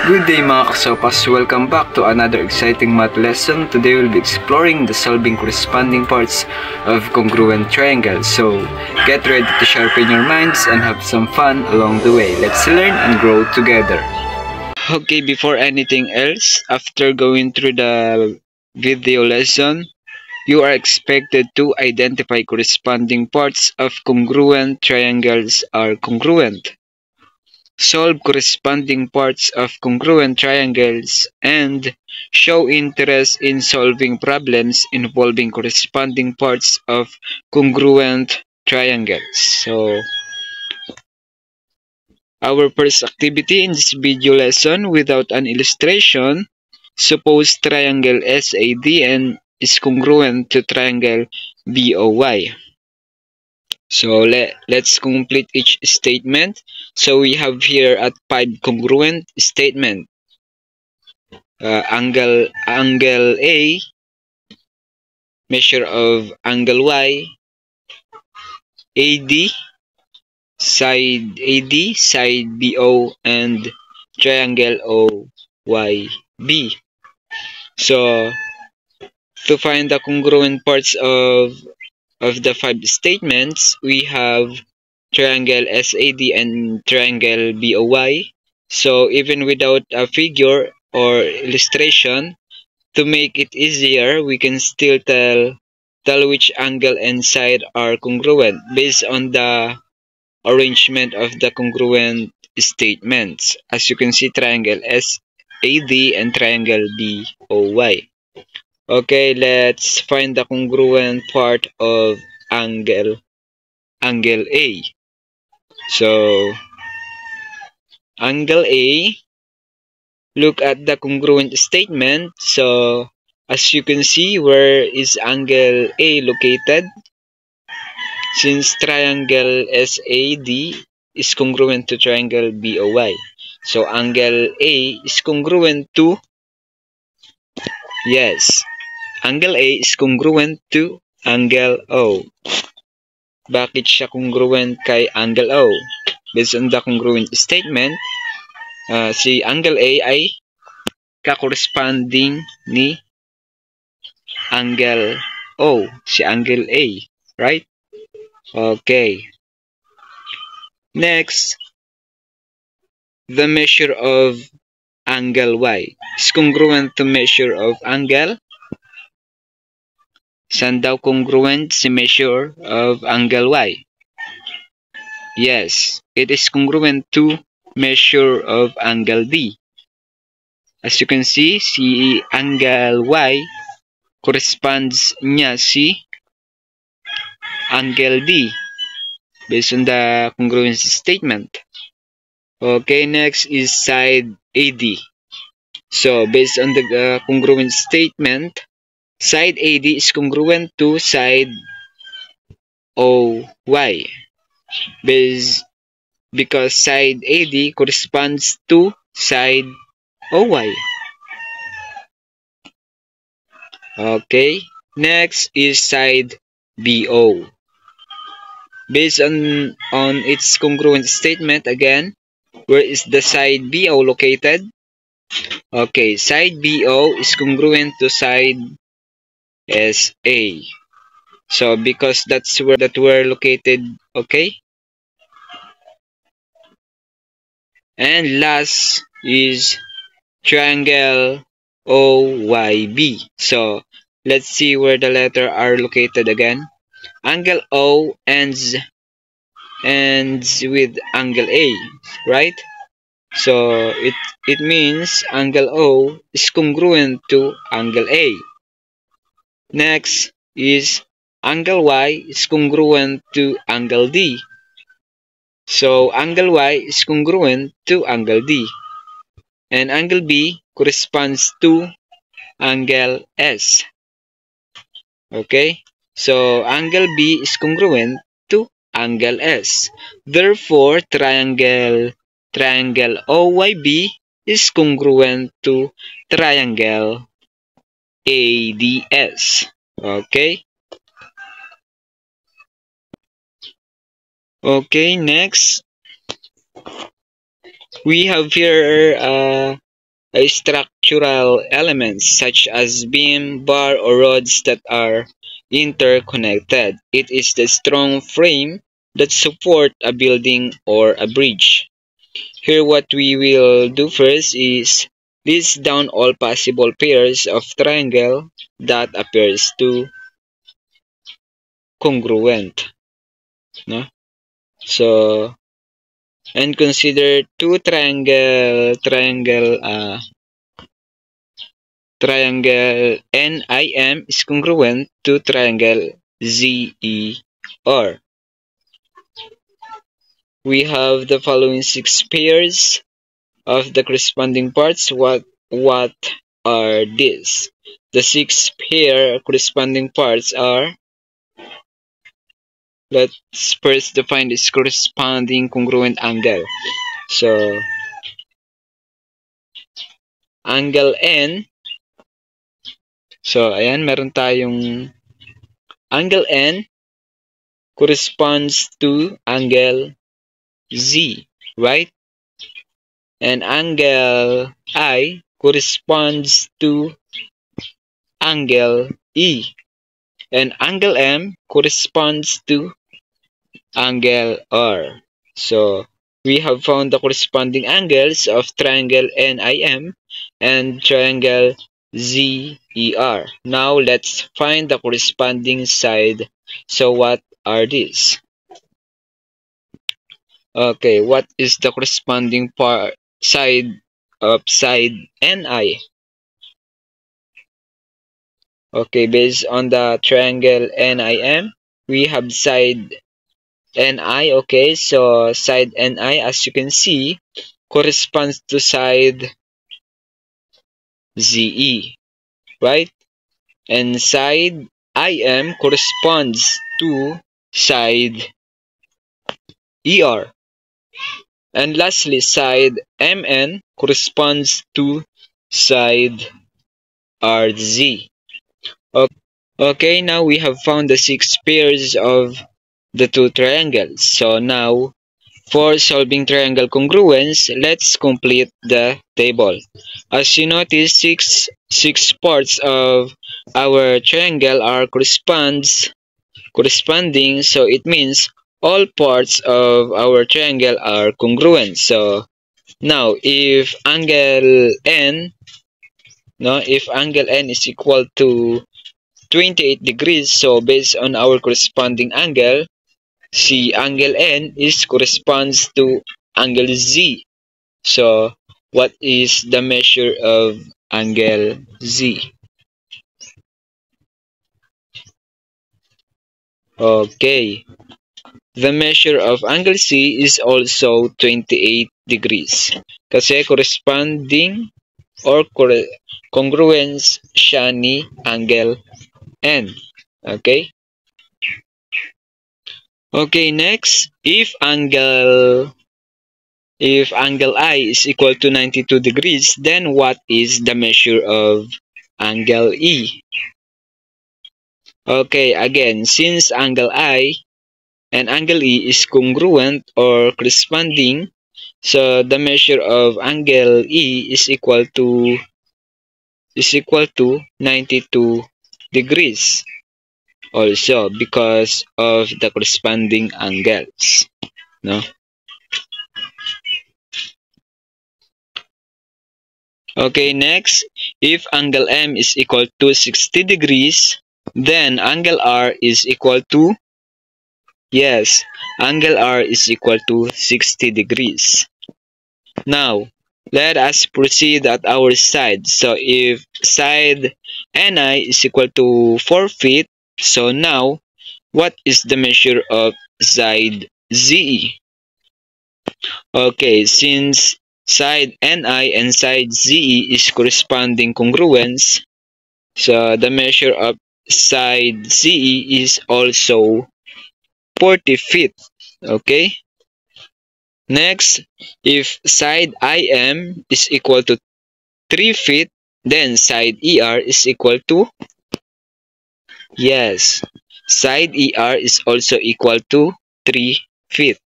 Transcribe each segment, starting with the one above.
Good day mga kasopas, welcome back to another exciting math lesson. Today we'll be exploring the solving corresponding parts of congruent triangles. So get ready to sharpen your minds and have some fun along the way. Let's learn and grow together. Okay, before anything else, after going through the video lesson, you are expected to identify corresponding parts of congruent triangles are congruent. Solve corresponding parts of congruent triangles, and show interest in solving problems involving corresponding parts of congruent triangles. So, our first activity in this video lesson, without an illustration, suppose triangle SAD and is congruent to triangle BOY. So let's complete each statement. So we have here at 5 congruent statement. Angle A, measure of angle Y, AD, side BO, and triangle OYB. So to find the congruent parts of the 5 statements, we have triangle SAD and triangle BOY. So even without a figure or illustration, to make it easier, we can still tell which angle and side are congruent based on the arrangement of the congruent statements. As you can see, triangle SAD and triangle BOY. Okay, let's find the congruent part of angle A. So, angle A, look at the congruent statement. So, as you can see, where is angle A located? Since triangle SAD is congruent to triangle BOY. So, angle A is congruent to, yes, angle A is congruent to angle O. Bakit siya congruent kay angle O? Based on the congruent statement, si angle A ay ka-corresponding ni angle O, si angle A, right? Okay. Next, the measure of angle Y is congruent to measure of angle. Saan daw congruent si measure of angle Y? Yes, it is congruent to measure of angle D. As you can see, si angle Y corresponds niya si angle D based on the congruent statement. Okay, next is side AD. So, based on the congruent statement, side AD is congruent to side OY because side AD corresponds to side OY. Okay, next is side BO. Based on its congruent statement again, where is the side BO located? Okay, side BO is congruent to side SA. So because that's where we're located, okay? And last is triangle OYB. So let's see where the letter are located again. Angle O ends with angle A, right? So it means angle O is congruent to angle A. Next is angle Y is congruent to angle D. So angle Y is congruent to angle D. And angle B corresponds to angle S. Okay? So angle B is congruent to angle S. Therefore, triangle OYB is congruent to triangle ADS. Okay? Okay, next. We have here structural elements such as beam, bar, or rods that are interconnected. It is the strong frame that support a building or a bridge. Here what we will do first is list down all possible pairs of triangle that appears to congruent. No? So, and consider two triangle NIM is congruent to triangle ZER. We have the following 6 pairs of the corresponding parts. What are these? The 6 pair corresponding parts are, let's first define this corresponding congruent angle. So, angle N. So, ayan, meron tayong angle N corresponds to angle Z, right? And angle I corresponds to angle E. And angle M corresponds to angle R. So, we have found the corresponding angles of triangle NIM and triangle ZER. Now, let's find the corresponding side. So, what are these? Okay, what is the corresponding side of side NI? Okay, based on the triangle NIM, we have side NI. Okay, so side NI, as you can see, corresponds to side ZE, right? And side IM corresponds to side ER. And lastly, side MN corresponds to side RZ. Okay, now we have found the 6 pairs of the two triangles. So now, for solving triangle congruence, let's complete the table. As you notice, six parts of our triangle are corresponding, so it means all parts of our triangle are congruent. So now, if angle N is equal to 28 degrees, so based on our corresponding angle, angle N corresponds to angle Z. So, what is the measure of angle Z? Okay. The measure of angle C is also 28 degrees. Kasi corresponding or congruence siya ni angle N. Okay? Okay, next, if angle I is equal to 92 degrees, then what is the measure of angle E? Okay, again, since angle I and angle E is congruent or corresponding, so the measure of angle E is equal to 92 degrees also because of the corresponding angles, no? Okay, next, if angle M is equal to 60 degrees, then angle R is equal to, yes, angle R is equal to 60 degrees. Now, let us proceed at our side. So, if side NI is equal to 4 feet, so now, what is the measure of side ZE? Okay, since side NI and side ZE is corresponding congruence, so the measure of side ZE is also 40 feet. Okay? Next, if side IM is equal to 3 feet, then side ER is equal to, yes, side ER is also equal to 3 feet.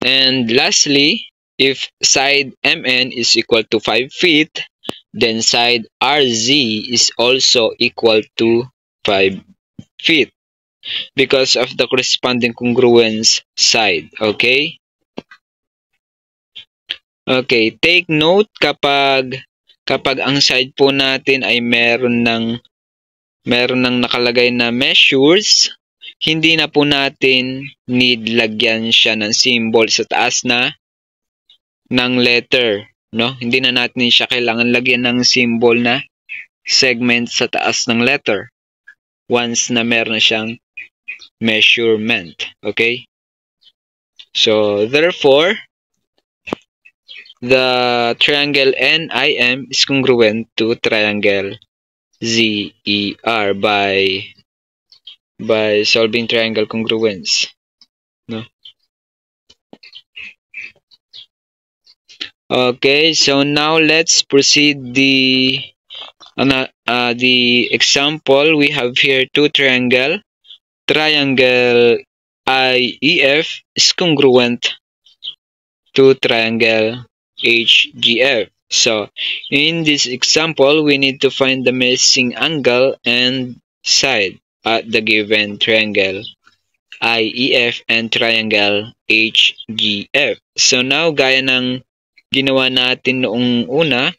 And lastly, if side MN is equal to 5 feet, then side RZ is also equal to 5 feet because of the corresponding congruence side. Okay? Okay, take note kapag ang side po natin ay meron ng nakalagay na measures, hindi na po natin need lagyan siya ng symbol sa taas na ng letter, no? Hindi na natin siya kailangan lagyan ng symbol na segment sa taas ng letter once na meron na siyang measurement. Okay? So, therefore, the triangle NIM is congruent to triangle ZER by solving triangle congruence. No? Okay, so now let's proceed the example. We have here two triangle. Triangle IEF is congruent to triangle HGF. So, in this example, we need to find the missing angle and side at the given triangle IEF and triangle HGF. So, now, gaya ng ginawa natin noong una,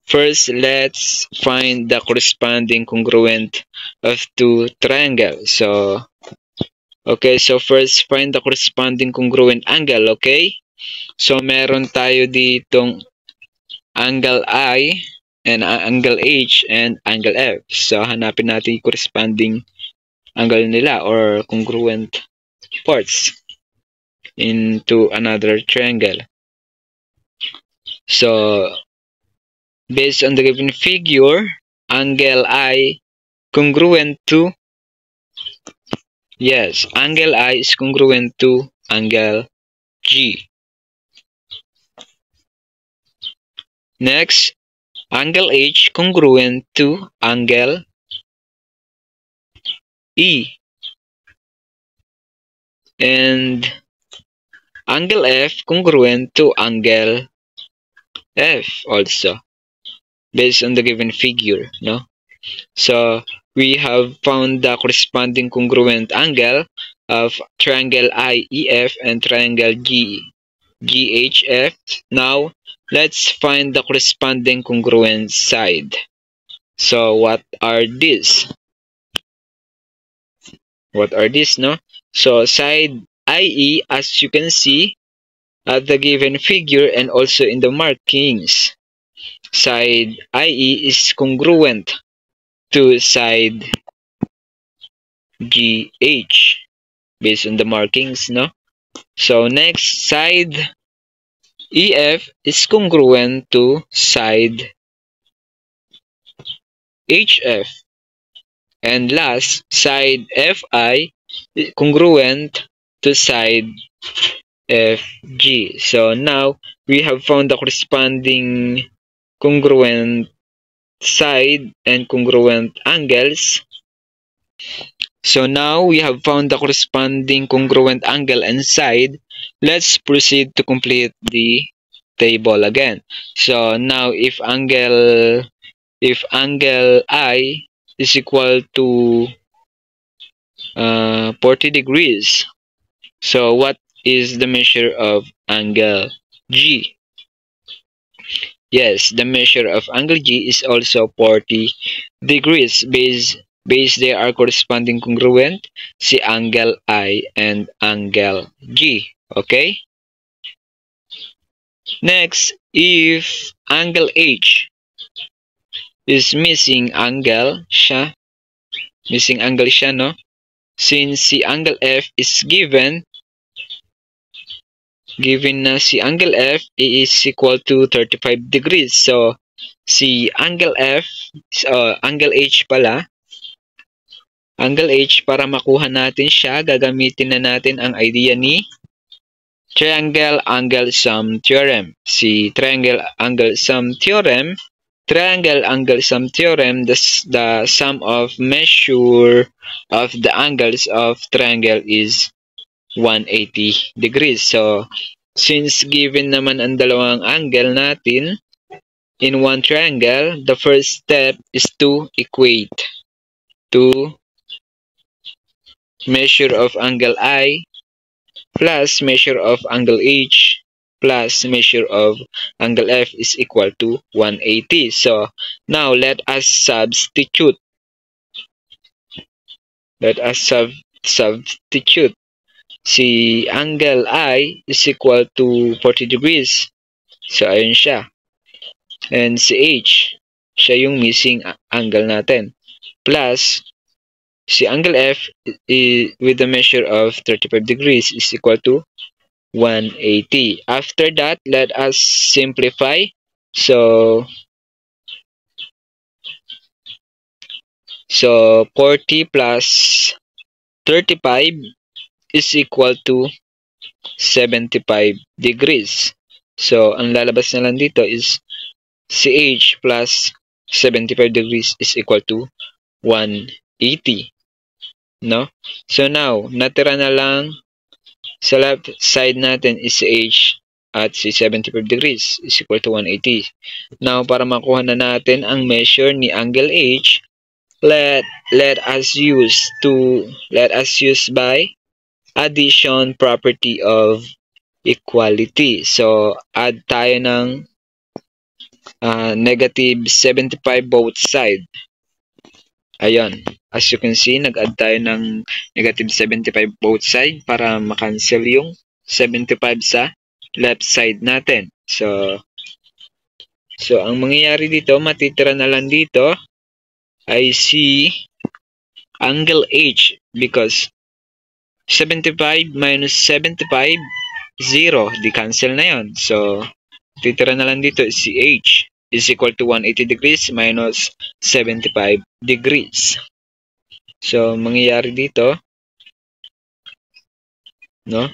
first, let's find the corresponding congruent of two triangles. So, okay, so first, find the corresponding congruent angle, okay? So, meron tayo ditong angle I and angle H and angle F. So, hanapin natin yung corresponding angle nila or congruent parts into another triangle. So, based on the given figure, angle I congruent to, yes, angle I is congruent to angle G. Next, angle H congruent to angle E. And angle F congruent to angle F also, based on the given figure, no? So, we have found the corresponding congruent angle of triangle IEF and triangle GHF. Now, let's find the corresponding congruent side. So, what are these? What are these, no? So, side IE, as you can see at the given figure and also in the markings, side IE is congruent to side GH based on the markings, no? So, next, side EF is congruent to side HF. And last, side FI is congruent to side FG. So now, we have found the corresponding congruent side and congruent angles. So now, we have found the corresponding congruent angle and side. Let's proceed to complete the table again. So now, if angle I is equal to 40 degrees, so what is the measure of angle G? Yes, the measure of angle G is also 40 degrees. Base they are corresponding congruent, si angle I and angle G. Okay? Next, if angle H is missing angle siya, no? Since si angle F is given na si angle F is equal to 35 degrees. So, si angle F, angle H pala, angle H, para makuha natin siya, gagamitin na natin ang idea ni triangle angle sum theorem. Si triangle angle sum theorem, the sum of measure of the angles of triangle is 180 degrees. So, since given naman ang dalawang angle natin in one triangle, the first step is to equate. To measure of angle I plus measure of angle H plus measure of angle F is equal to 180. So now let us substitute. Let us substitute. Si angle I is equal to 40 degrees. So ayun siya. And si H, siya yung missing angle natin. Plus, si angle F with the measure of 35 degrees is equal to 180. After that, let us simplify. So 40 plus 35 is equal to 75 degrees. So ang lalabas na lang dito is CH plus 75 degrees is equal to 180. No? So now, natira na lang sa left side natin is CH at si 75 degrees is equal to 180. Now, para makuha na natin ang measure ni angle H, let us use by addition property of equality. So, add tayo ng negative 75 both side. Ayun. As you can see, nag-add tayo ng negative 75 both side para makancel yung 75 sa left side natin. So ang mangyayari dito, matitira na lang dito ay si angle H because 75 minus 75, 0. Di-cancel na yon. So, titira na lang dito si H is equal to 180 degrees minus 75 degrees. So, mangyayari dito, no?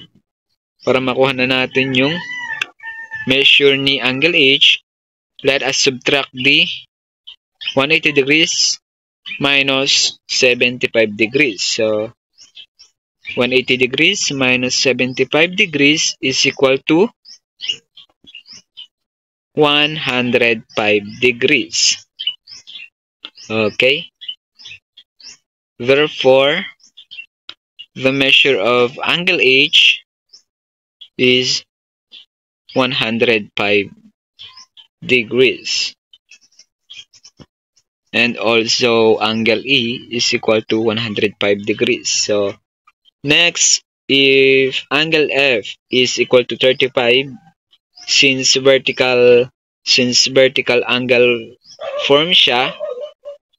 Para makuha na natin yung measure ni angle H, let us subtract the 180 degrees minus 75 degrees. So, 180 degrees minus 75 degrees is equal to 105 degrees. Okay? Therefore, the measure of angle H is 105 degrees. And also, angle E is equal to 105 degrees. So, next, if angle F is equal to 35, since vertical angle form siya,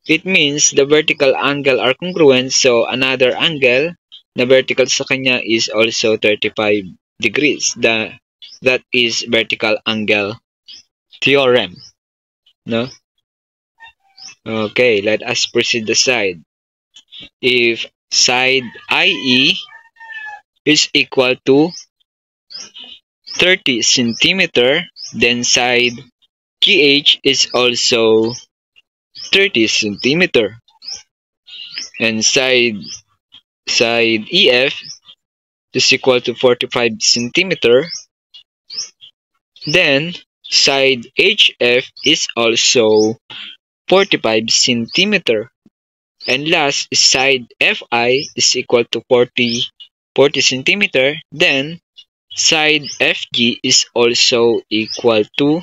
it means the vertical angle are congruent. So, another angle na vertical sa kanya is also 35 degrees. That is vertical angle theorem. No? Okay, let us proceed the side. If side IE is equal to 30 centimeter, then side GH is also 30 centimeter. And side EF is equal to 45 centimeter. Then side HF is also 45 centimeter. And last, side FI is equal to 40 centimeter. Then side FG is also equal to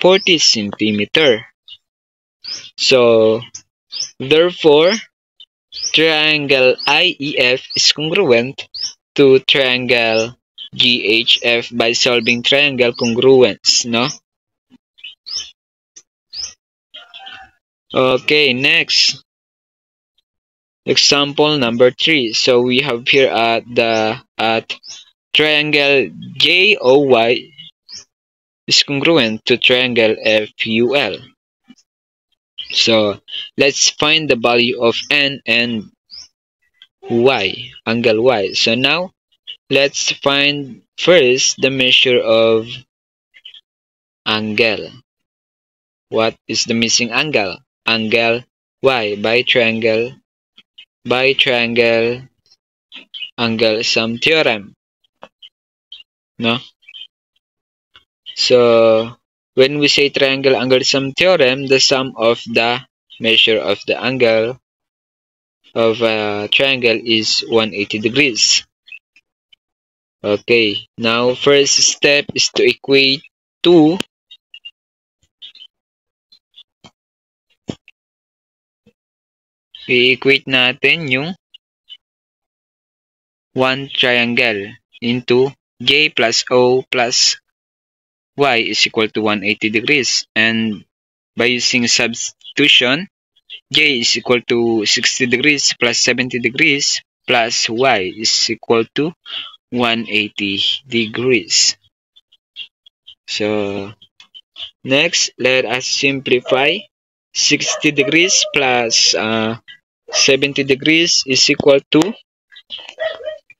40 centimeter. So, therefore, triangle IEF is congruent to triangle GHF by solving triangle congruence, no? Okay, next. Example number 3. So we have here at triangle JOY is congruent to triangle FUL. So let's find the value of N and Y, angle Y. So now let's find first the measure of angle. What is the missing angle? Angle Y by triangle angle sum theorem. no? So, when we say triangle angle sum theorem, the sum of the measure of the angle of a triangle is 180 degrees. Okay, now first step is to equate i-equate natin yung one triangle into J plus O plus Y is equal to 180 degrees. And by using substitution, J is equal to 60 degrees plus 70 degrees plus Y is equal to 180 degrees. So, next, let us simplify. 60 degrees plus 70 degrees is equal to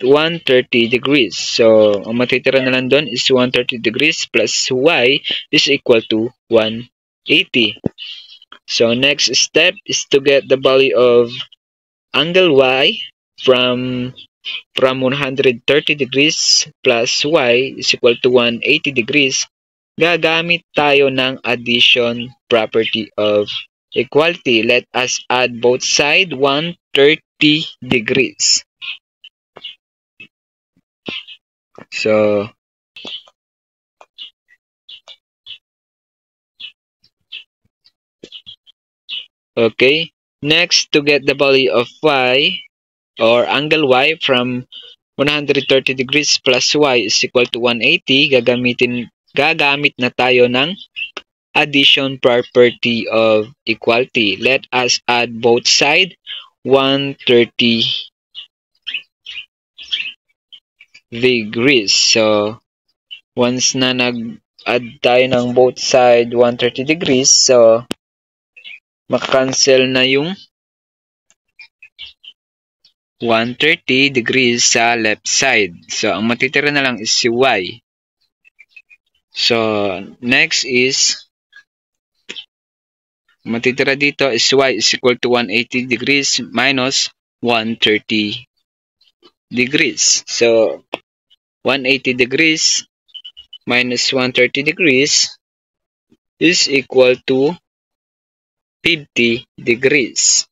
130 degrees. So, ang matitira na lang doon is 130 degrees plus Y is equal to 180. So, next step is to get the value of angle Y from 130 degrees plus Y is equal to 180 degrees. Gagamit tayo ng addition property of equality. Let us add both sides 130 degrees. So, okay. Next, to get the value of Y or angle Y from 130 degrees plus Y is equal to 180, gagamit na tayo ng addition property of equality. Let us add both sides 130 degrees. So, once na nag-add tayo ng both side 130 degrees, so maka-cancel na yung 130 degrees sa left side. So, ang matitira na lang is si Y. So, next is matitira dito is Y is equal to 180 degrees minus 130 degrees. So, 180 degrees minus 130 degrees is equal to 50 degrees.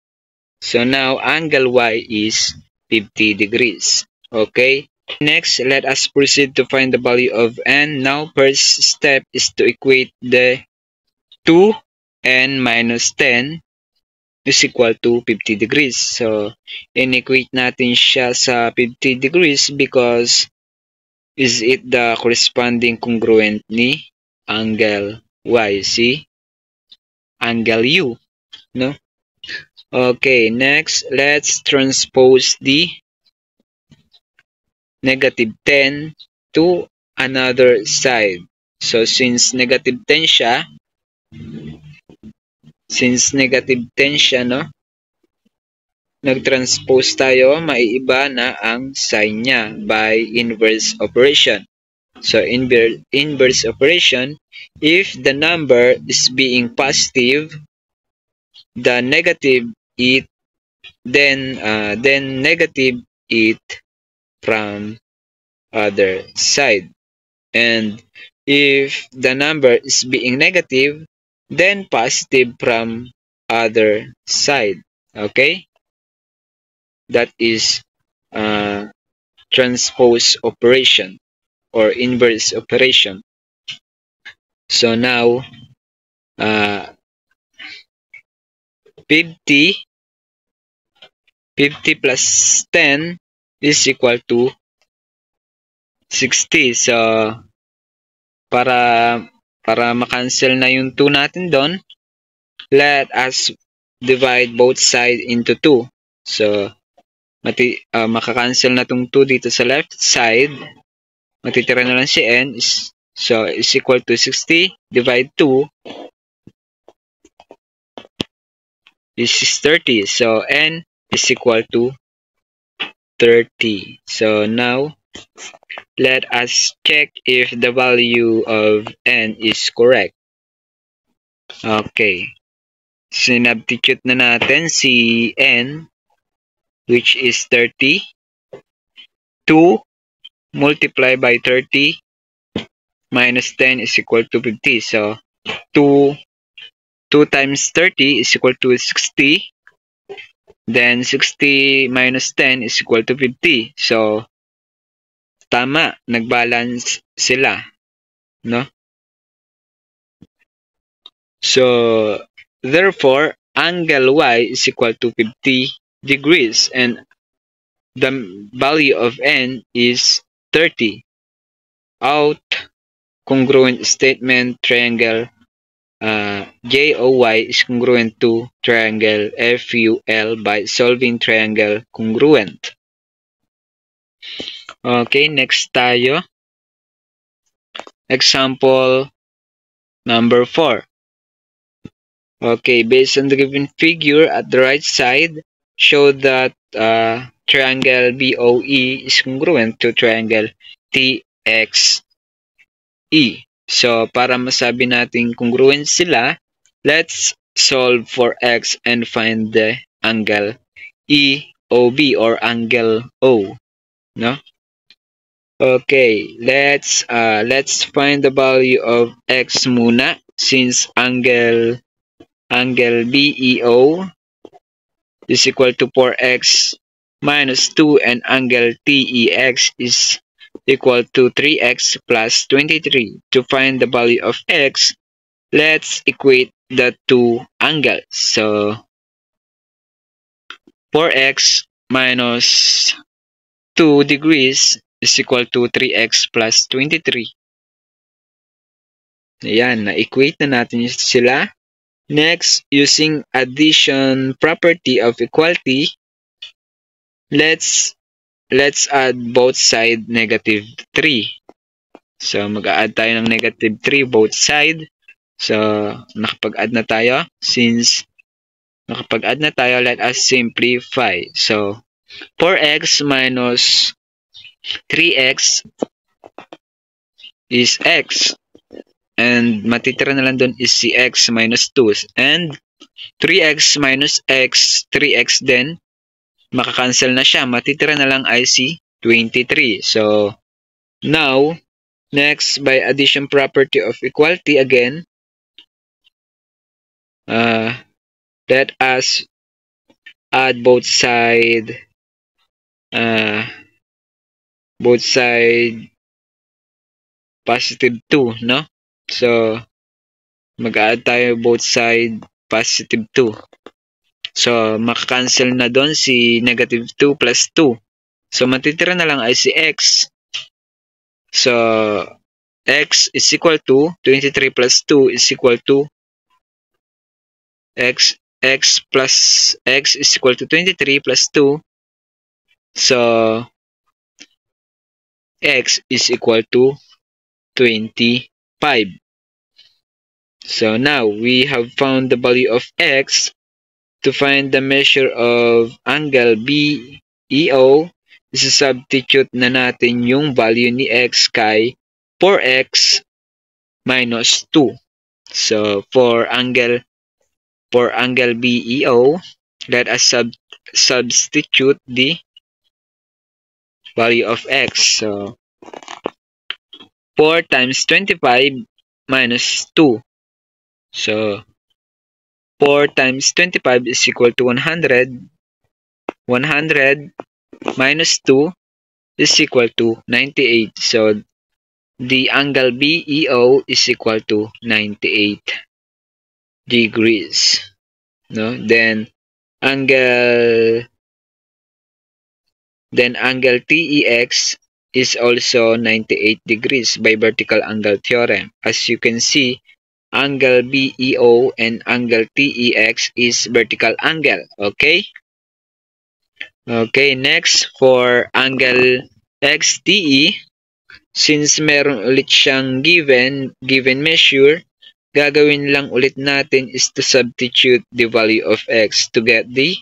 So, now angle Y is 50 degrees. Okay. Next, let us proceed to find the value of N. Now, first step is to equate the 2N minus 10 is equal to 50 degrees. So, in-equate natin siya sa 50 degrees because is it the corresponding congruent ni angle Y? See? Angle U. No? Okay, next, let's transpose the negative 10 to another side. So, since negative 10 siya, no, nag-transpose tayo, maiiba na ang sign niya by inverse operation. So, inverse operation, if the number is being positive, the negative it, then negative it from other side. And if the number is being negative, then positive from other side. Okay? That is transpose operation or inverse operation. So now 50 plus 10 is equal to 60. So, para ma-cancel na yung 2 natin doon, let us divide both sides into 2. So, maka-cancel na tong 2 dito sa left side. Matitira na lang si N. So, is equal to 60. Divide 2. This is 30. So, N is equal to 30. So, now, let us check if the value of N is correct. Okay. Sinubstitute na natin si N, which is 30. 2 multiplied by 30 minus 10 is equal to 50. So 2 times 30 is equal to 60. Then 60 minus 10 is equal to 50. So tama, nag-balance sila, no? So therefore, angle y is equal to 50 degrees and the value of n is 30. Out congruent statement triangle JOY is congruent to triangle FUL by solving triangle congruent. Okay, next tayo. Example number 4. Okay, based on the given figure at the right side, show that triangle BOE is congruent to triangle TXE. So, para masabi natin congruent sila, let's solve for x and find the angle EOB or angle O, no? Okay, let's find the value of x muna since angle BEO is equal to 4x minus 2 and angle TEX is equal to 3x plus 23. To find the value of x, let's equate the two angles. So 4x minus 2 degrees is equal to 3x plus 23. Ayan, na-equate na natin sila. Next, using addition property of equality, let's add both side negative 3. So, mag-a-add tayo ng negative 3 both side. So, nakapag-add na tayo. Since nakapag-add na tayo, let us simplify. So, 4x minus 3x is x. And matitira na lang doon is si x minus 2. And 3x minus x, 3x din, makakancel na siya. Matitira na lang ay si 23. So, now, next, by addition property of equality again, let us add both side positive 2, no? So, mag-add tayo both side positive 2. So, makakancel na doon si negative 2 plus 2. So, matitira na lang ay si x. So, x is equal to 23 plus 2 is equal to x plus x is equal to 23 plus 2. So, x is equal to 25. So now we have found the value of x. To find the measure of angle BEO, substitute na natin yung value ni x kay 4x minus 2. So for angle BEO, let us substitute the value of x. So 4 times 25 minus 2. So 4 times 25 is equal to 100. 100 minus 2 is equal to 98. So the angle BEO is equal to 98 degrees. No? Then angle TEX is also 98 degrees by vertical angle theorem. As you can see, angle BEO and angle TEX is vertical angle. Okay? Okay, next for angle XTE, since meron ulit siyang given measure, gagawin lang ulit natin is to substitute the value of x to get the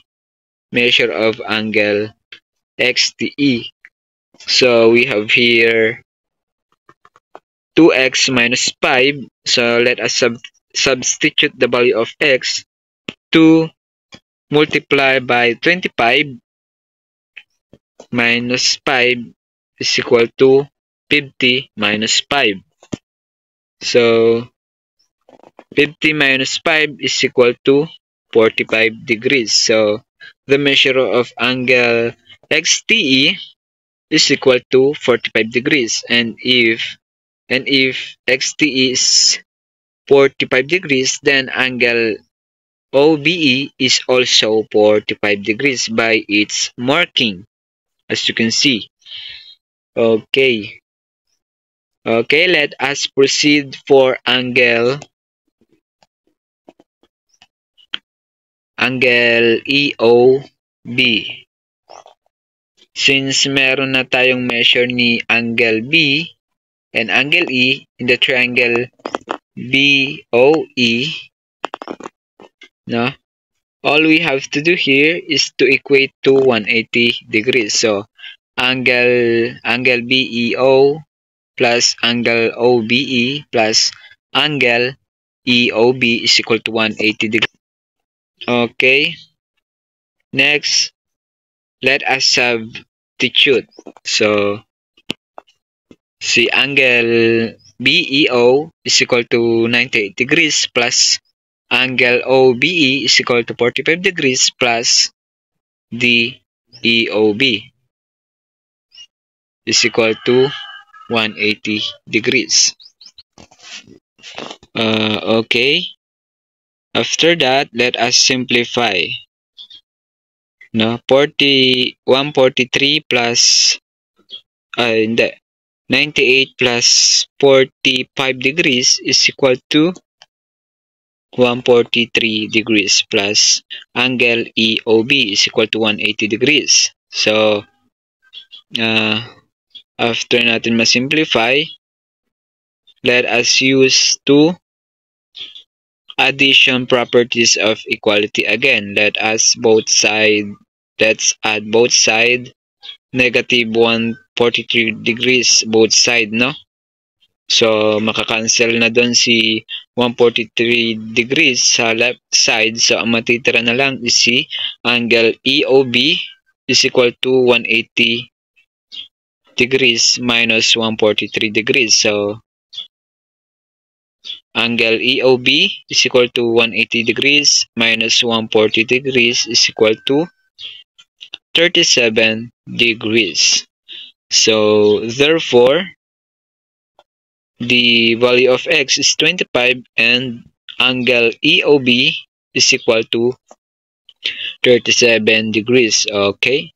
measure of angle XTE. So we have here 2x minus 5. So let us substitute the value of x. 2 multiplied by 25 minus 5 is equal to 50 minus 5. So 50 minus 5 is equal to 45 degrees. So the measure of angle XTE is equal to 45 degrees. And if XTE is 45 degrees, then angle OBE is also 45 degrees by its marking, as you can see. Okay. Okay, let us proceed for angle EOB. Since meron na tayong measure ni angle B and angle E in the triangle BOE, no? All we have to do here is to equate to 180 degrees. So angle BEO plus angle OBE plus angle EOB is equal to 180 degrees. Okay. Next, let us substitute. So si angle BEO is equal to 98 degrees plus angle OBE is equal to 45 degrees plus the EOB is equal to 180 degrees. Okay. After that, let us simplify. No, 143 plus 98 plus 45 degrees is equal to 143 degrees plus angle EOB is equal to 180 degrees. So, after natin ma-simplify, let us use two addition properties of equality again. Let's add both side negative 143 degrees both side, no? So makakancel na doon si 143 degrees sa left side. So ang matitira na lang is si angle EOB is equal to 180 degrees minus 143 degrees. So angle EOB is equal to 180 degrees minus 140 degrees is equal to 37 degrees. So therefore, the value of x is 25 and angle EOB is equal to 37 degrees. Okay,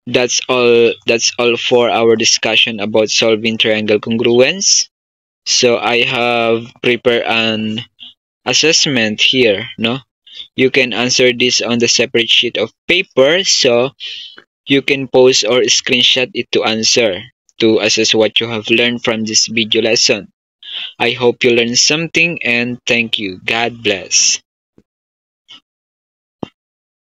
that's all for our discussion about solving triangle congruence. So I have prepared an assessment here, no? You can answer this on the separate sheet of paper, so you can post or screenshot it to answer to assess what you have learned from this video lesson. I hope you learned something and thank you. God bless.